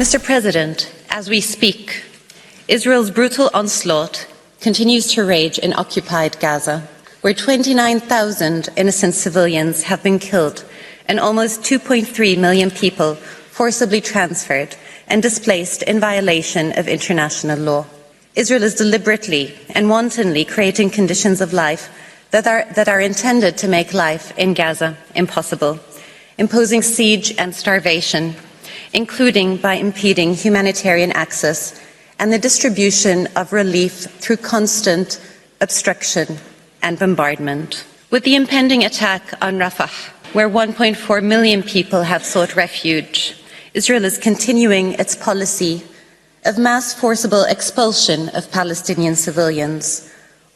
Mr. President, as we speak, Israel's brutal onslaught continues to rage in occupied Gaza, where 29,000 innocent civilians have been killed and almost 2.3 million people forcibly transferred and displaced in violation of international law. Israel is deliberately and wantonly creating conditions of life that are intended to make life in Gaza impossible, imposing siege and starvation, including by impeding humanitarian access and the distribution of relief through constant obstruction and bombardment. With the impending attack on Rafah, where 1.4 million people have sought refuge, Israel is continuing its policy of mass forcible expulsion of Palestinian civilians,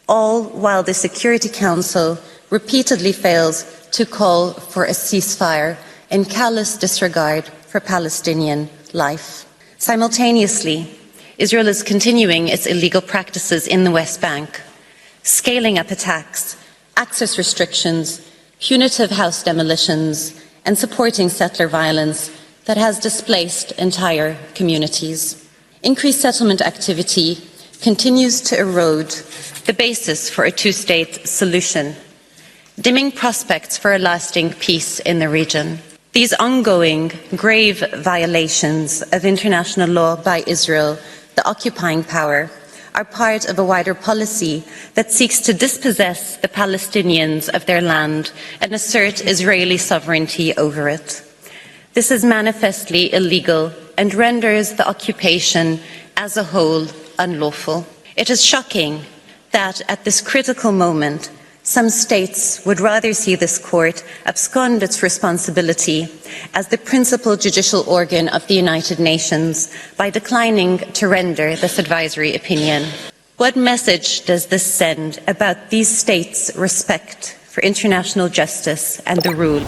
all while the Security Council repeatedly fails to call for a ceasefire in callous disregard for Palestinian life. Simultaneously, Israel is continuing its illegal practices in the West Bank, scaling up attacks, access restrictions, punitive house demolitions, and supporting settler violence that has displaced entire communities. Increased settlement activity continues to erode the basis for a two-state solution, dimming prospects for a lasting peace in the region. These ongoing, grave violations of international law by Israel, the occupying power, are part of a wider policy that seeks to dispossess the Palestinians of their land and assert Israeli sovereignty over it. This is manifestly illegal and renders the occupation as a whole unlawful. It is shocking that at this critical moment, some states would rather see this court abscond its responsibility as the principal judicial organ of the United Nations by declining to render this advisory opinion. What message does this send about these states' respect for international justice and the rule?